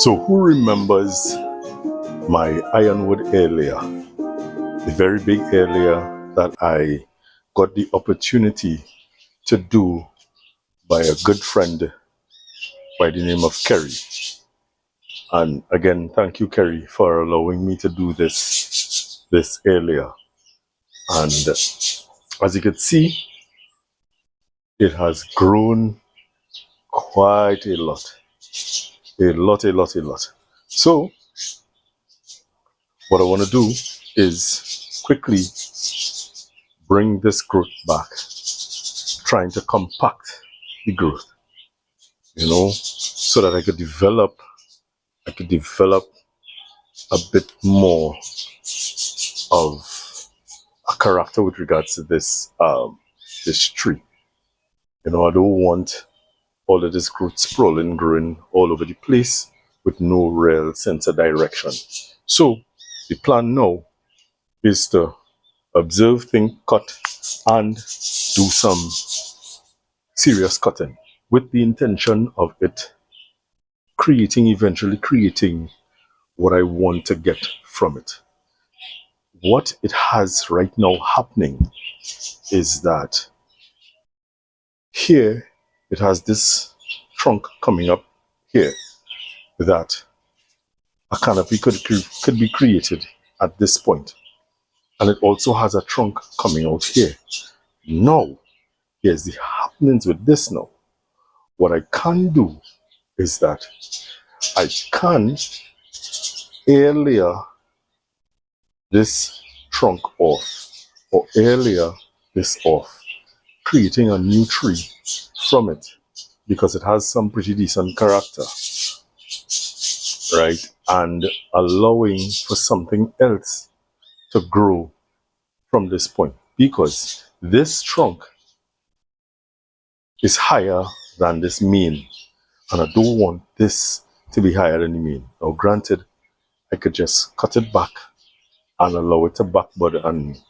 So who remembers my Ironwood earlier? The very big earlier that I got the opportunity to do by a good friend by the name of Kerry. And again, thank you, Kerry, for allowing me to do this earlier. And as you can see, it has grown quite a lot. A lot. So what I want to do is quickly bring this growth back, trying to compact the growth, so that I could develop a bit more of a character with regards to this tree. I don't want all of this growth sprawling, growing all over the place with no real sense of direction. So the plan now is to observe, think, cut, and do some serious cutting with the intention of it eventually creating what I want to get from it. What it has right now happening is that here it has this trunk coming up here that a canopy could be created at this point. And it also has a trunk coming out here. Now, here's the happenings with this now. What I can do is that I can earlier this trunk off, or earlier this off, creating a new tree from it, because it has some pretty decent character, right? And allowing for something else to grow from this point, because this trunk is higher than this main, and I don't want this to be higher than the main. Now granted, I could just cut it back and allow it to backbud and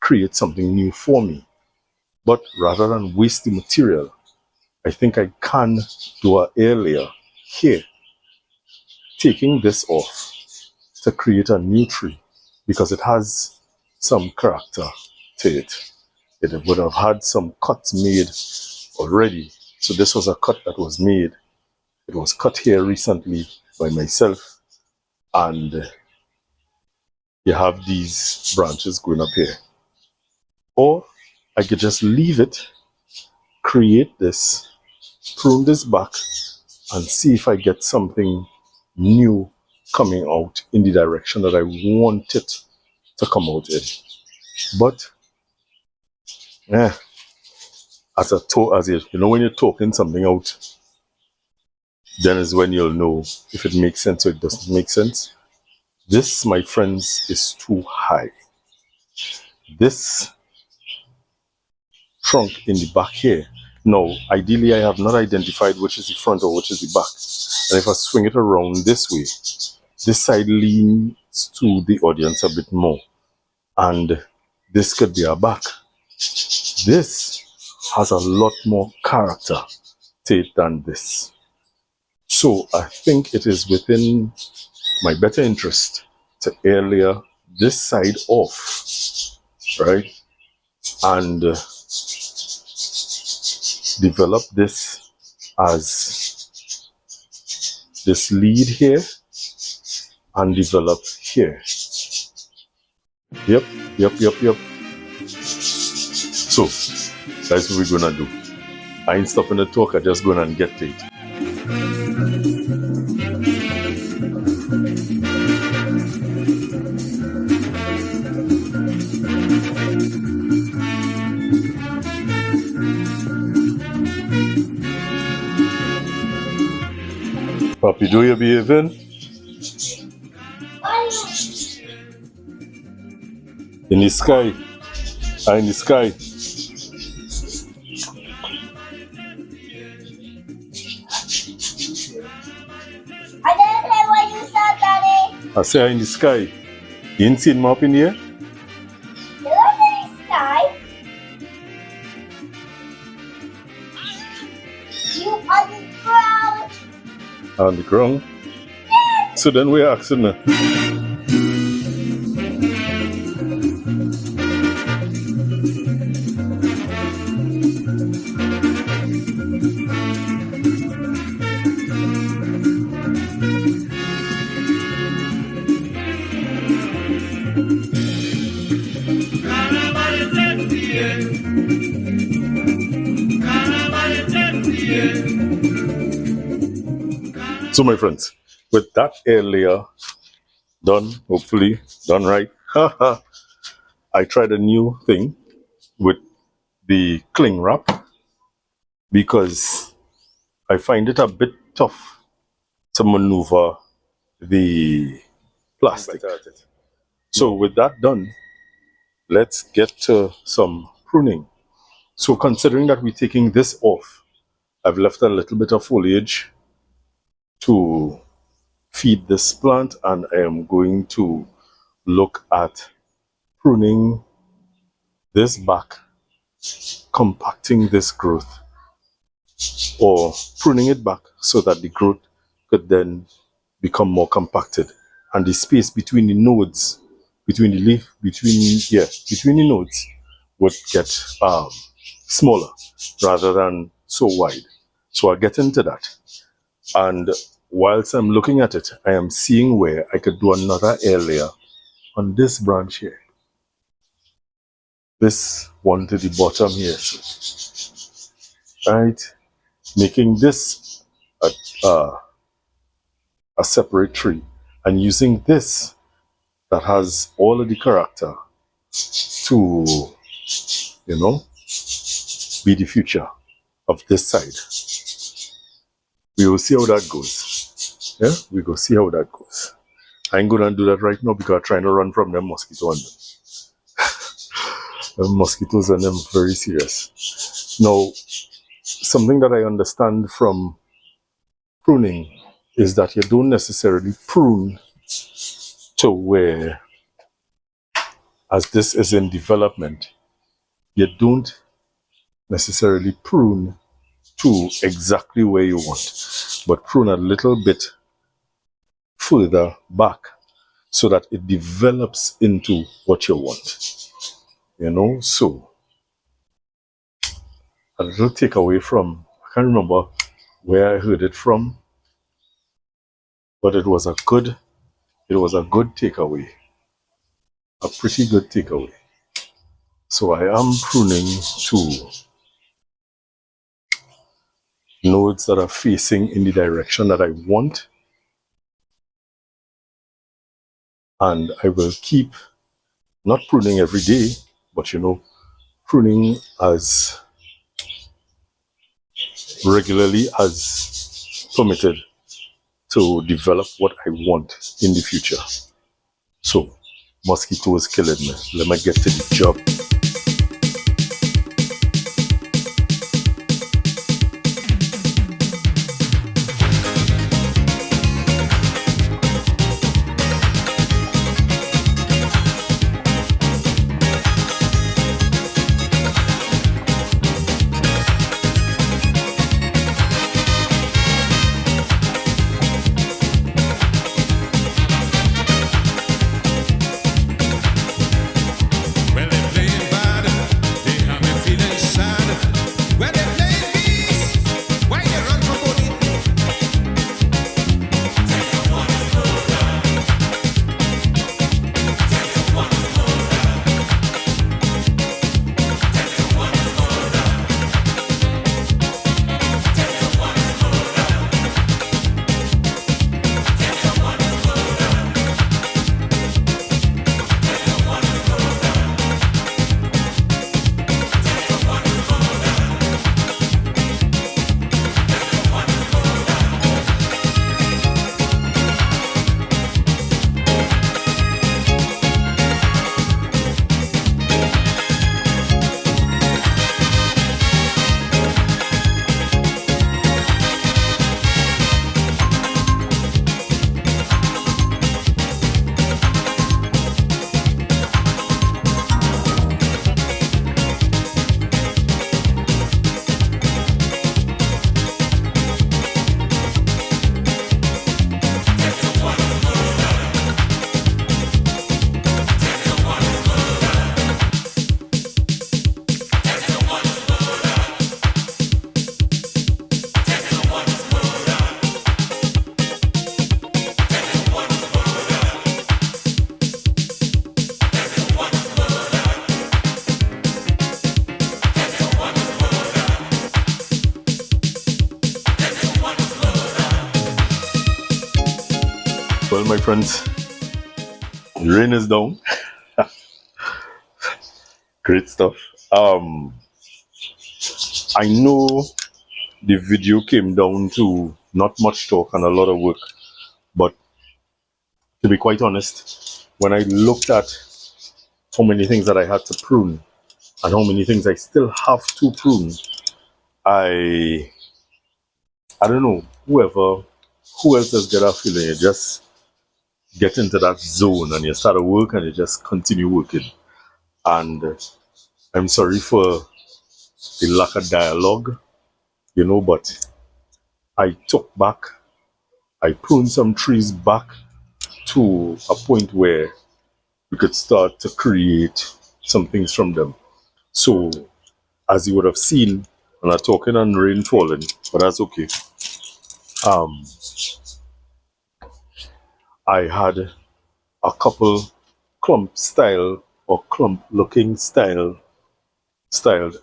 create something new for me. But rather than waste the material, I think I can do a earlier here, taking this off to create a new tree, because it has some character to it. It would have had some cuts made already. So this was a cut that was made. It was cut here recently by myself, and you have these branches going up here. Or I could just leave it, create this, prune this back, and see if I get something new coming out in the direction that I want it to come out in. But when you're talking something out, then is when you'll know if it makes sense or it doesn't make sense. This, my friends, is too high. This trunk in the back here. Now, ideally, I have not identified which is the front or which is the back. And if I swing it around this way, this side leans to the audience a bit more. And this could be a back. This has a lot more character to it than this. So I think it is within my better interest to earlier this side off, right? And develop this as this lead here and develop here. Yep. So that's what we're gonna do. I ain't stopping the talk, I just gonna get to it. Papi, do you behaving? In the sky. In the sky. I don't know what you said, Daddy. I say in the sky. You ain't seen me up in here? You're in the sky. You on the ground. On the ground. So then we're asking her. So my friends, with that air layer done, hopefully done right, I tried a new thing with the cling wrap because I find it a bit tough to maneuver the plastic. So with that done, let's get to some pruning. So considering that we're taking this off, I've left a little bit of foliage to feed this plant, and I am going to look at pruning this back, compacting this growth, or pruning it back so that the growth could then become more compacted, and the space between the nodes, between the leaf, between the nodes would get smaller rather than so wide. So I'll get into that. And whilst I'm looking at it, I am seeing where I could do another air layer on this branch here. This one to the bottom here. Right? Making this a separate tree, and using this that has all of the character to, be the future of this side. We will see how that goes. Yeah, we go see how that goes. I ain't gonna do that right now because I'm trying to run from them mosquito and them. The mosquitoes and them very serious. Now, something that I understand from pruning is that you don't necessarily prune to where, as this is in development, you don't necessarily prune to exactly where you want, but prune a little bit further back so that it develops into what you want. So a little takeaway from, I can't remember where I heard it from, but it was a good takeaway, a pretty good takeaway. So I am pruning to nodes that are facing in the direction that I want, and I will keep not pruning every day, but pruning as regularly as permitted to develop what I want in the future. So, mosquitoes killing me. Let me get to the job. Well, they're playing my friends, the rain is down. Great stuff. I know the video came down to not much talk and a lot of work, but to be quite honest, when I looked at how many things that I had to prune and how many things I still have to prune, I don't know, who else has got that feeling? You just get into that zone and you start to work and you just continue working. And I'm sorry for the lack of dialogue, but I pruned some trees back to a point where we could start to create some things from them. So, as you would have seen, I'm not talking on rain falling, but that's okay. I had a couple clump looking styled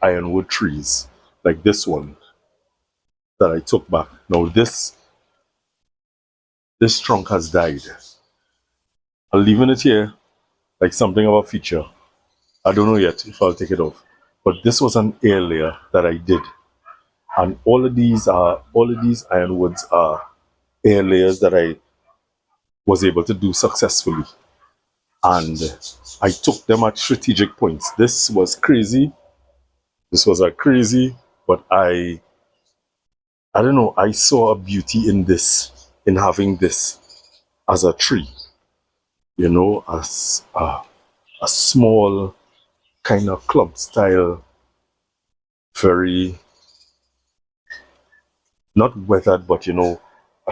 ironwood trees, like this one that I took back. Now this trunk has died. I'm leaving it here like something of a feature. I don't know yet if I'll take it off. But this was an air layer that I did. And all of these ironwoods are air layers that I was able to do successfully. And I took them at strategic points. This was crazy. This was crazy, but I don't know, I saw a beauty in this, in having this as a tree, as a small kind of club style, very, not weathered, but a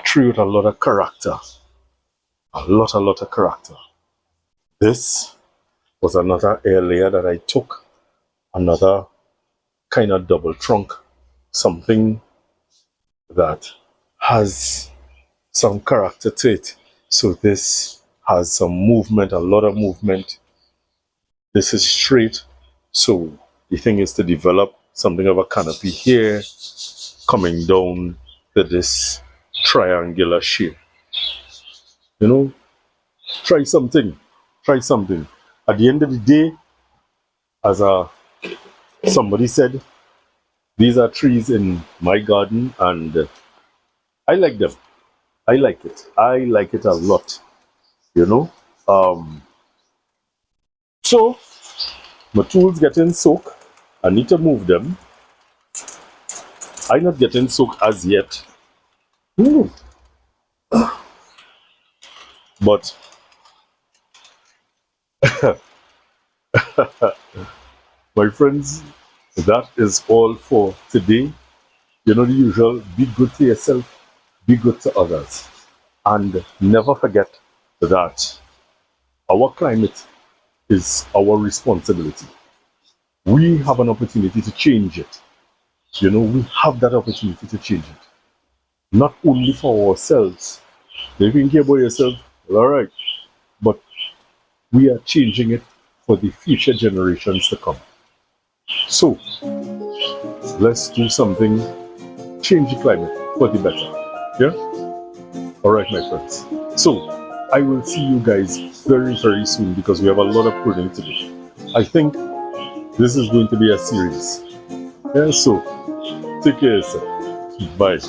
tree with a lot of character, a lot of character. This was another air layer that I took, another kind of double trunk, something that has some character to it. So this has some movement, a lot of movement. This is straight. So the thing is to develop something of a canopy here, coming down to this triangular shape. Try something. Try something. At the end of the day, as somebody said, these are trees in my garden and I like them. I like it. I like it a lot. So my tools getting soaked. I need to move them. I'm not getting soaked as yet. But my friends, that is all for today. The usual, be good to yourself, be good to others. And never forget that our climate is our responsibility. We have an opportunity to change it. We have that opportunity to change it. Not only for ourselves. If you can care about yourself, well, all right. But we are changing it for the future generations to come. So, let's do something, change the climate for the better. Yeah? All right, my friends. So, I will see you guys very, very soon because we have a lot of pruning to do. I think this is going to be a series. Yeah, so take care of yourself. Bye.